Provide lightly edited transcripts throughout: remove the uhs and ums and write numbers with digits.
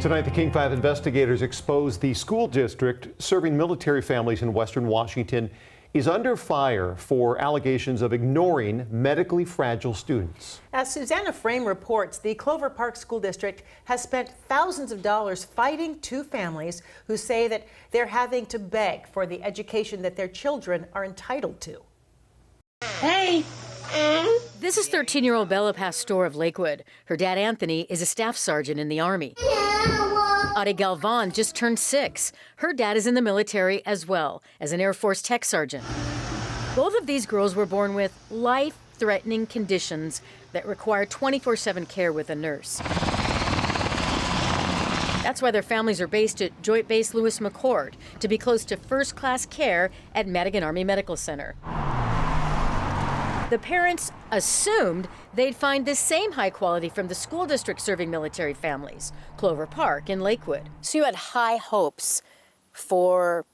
Tonight, the King 5 investigators exposed the school district serving military families in Western Washington is under fire for allegations of ignoring medically fragile students. As Susanna Frame reports, the Clover Park School District has spent thousands of dollars fighting two families who say that they're having to beg for the education that their children are entitled to. Hey! This is 13-year-old Bella Pastor of Lakewood. Her dad, Anthony, is a staff sergeant in the Army. Awty Galvan just turned 6. Her dad is in the military as well, as an Air Force tech sergeant. Both of these girls were born with life-threatening conditions that require 24/7 care with a nurse. That's why their families are based at Joint Base Lewis-McChord, to be close to first-class care at Madigan Army Medical Center. The parents assumed they'd find the same high quality from the school district serving military families, Clover Park in Lakewood. So you had high hopes for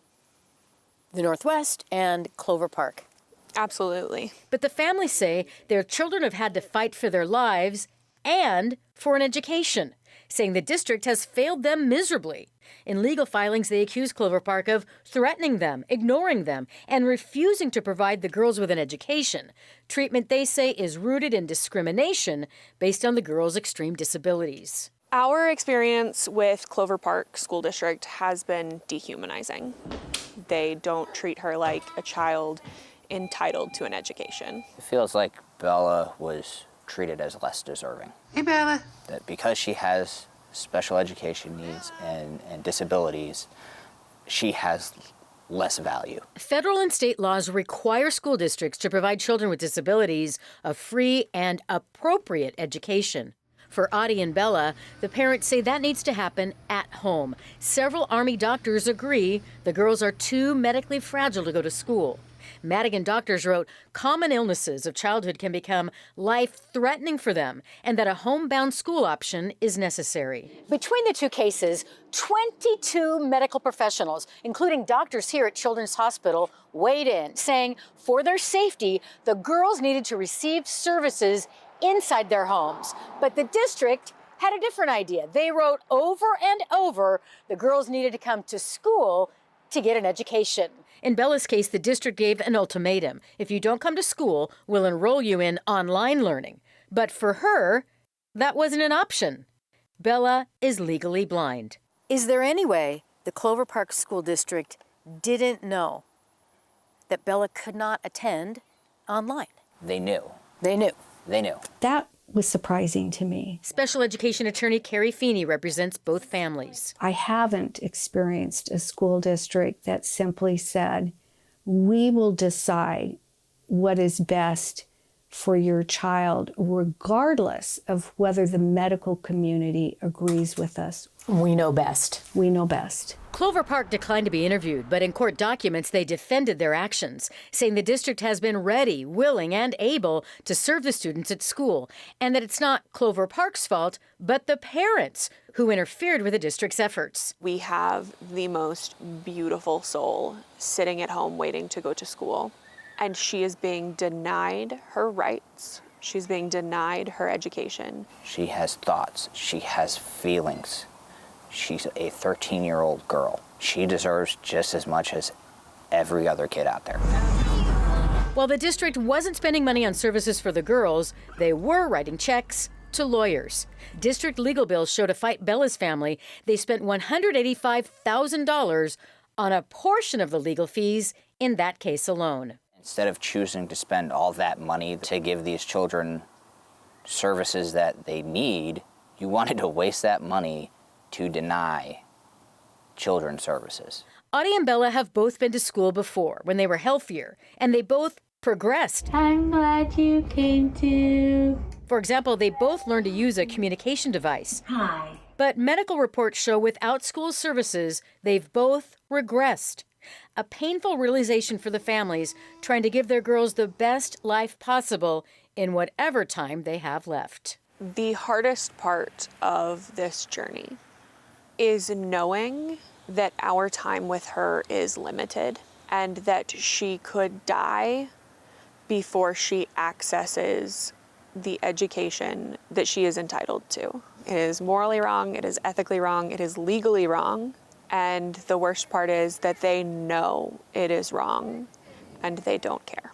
the Northwest and Clover Park. Absolutely. But the families say their children have had to fight for their lives and for an education, saying the district has failed them miserably. In legal filings, they accuse Clover Park of threatening them, ignoring them, and refusing to provide the girls with an education. Treatment, they say, is rooted in discrimination based on the girls' extreme disabilities. Our experience with Clover Park School District has been dehumanizing. They don't treat her like a child entitled to an education. It feels like Bella was treated as less deserving. Hey, Bella. That because she has special education needs and disabilities, she has less value. Federal and state laws require school districts to provide children with disabilities a free and appropriate education. For Awty and Bella, the parents say that needs to happen at home. Several Army doctors agree the girls are too medically fragile to go to school. Madigan doctors wrote common illnesses of childhood can become life-threatening for them and that a homebound school option is necessary. Between the two cases, 22 medical professionals, including doctors here at Children's Hospital, weighed in, saying for their safety, the girls needed to receive services inside their homes. But the district had a different idea. They wrote over and over the girls needed to come to school to get an education. In Bella's case, the district gave an ultimatum. If you don't come to school, we'll enroll you in online learning. But for her, that wasn't an option. Bella is legally blind. Is there any way the Clover Park School District didn't know that Bella could not attend online? They knew. They knew. They knew. That was surprising to me. Special education attorney Carrie Feeney represents both families. I haven't experienced a school district that simply said, we will decide what is best for your child, regardless of whether the medical community agrees with us. We know best. We know best. Clover Park declined to be interviewed, but in court documents, they defended their actions, saying the district has been ready, willing, and able to serve the students at school, and that it's not Clover Park's fault, but the parents who interfered with the district's efforts. We have the most beautiful soul sitting at home waiting to go to school, and she is being denied her rights. She's being denied her education. She has thoughts. She has feelings. She's a 13-year-old girl. She deserves just as much as every other kid out there. While the district wasn't spending money on services for the girls, they were writing checks to lawyers. District legal bills show to fight Bella's family, they spent $185,000 on a portion of the legal fees in that case alone. Instead of choosing to spend all that money to give these children services that they need, you wanted to waste that money to deny children services. Awty and Bella have both been to school before when they were healthier, and they both progressed. I'm glad you came too. For example, they both learned to use a communication device. Hi. But medical reports show without school services, they've both regressed. A painful realization for the families trying to give their girls the best life possible in whatever time they have left. The hardest part of this journey is knowing that our time with her is limited and that she could die before she accesses the education that she is entitled to. It is morally wrong, it is ethically wrong, it is legally wrong, and the worst part is that they know it is wrong and they don't care.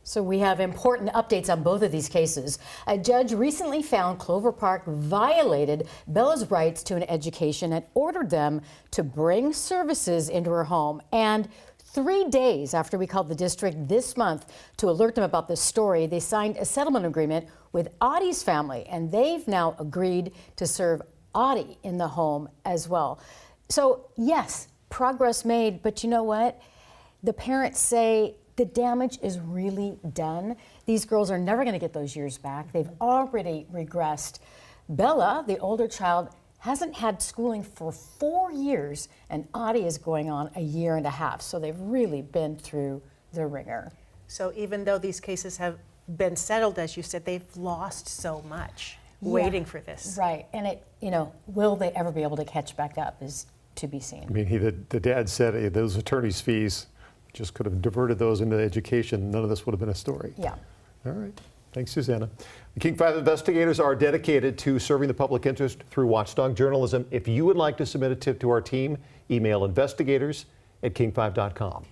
So we have important updates on both of these cases. A judge recently found Clover Park violated Bella's rights to an education and ordered them to bring services into her home. And 3 days after we called the district this month to alert them about this story, they signed a settlement agreement with Awty's family, and they've now agreed to serve Awty in the home as well. So yes, progress made, but you know what? The parents say the damage is really done. These girls are never going to get those years back. They've already regressed. Bella, the older child, hasn't had schooling for 4 years, and Awty is going on a year and a half. So they've really been through the ringer. So even though these cases have been settled, as you said, they've lost so much waiting for this. Right, and it, will they ever be able to catch back up is to be seen. I mean, the dad said those attorney's fees, just could have diverted those into education. None of this would have been a story. Yeah. All right. Thanks, Susanna. The King 5 investigators are dedicated to serving the public interest through watchdog journalism. If you would like to submit a tip to our team, email investigators@king5.com.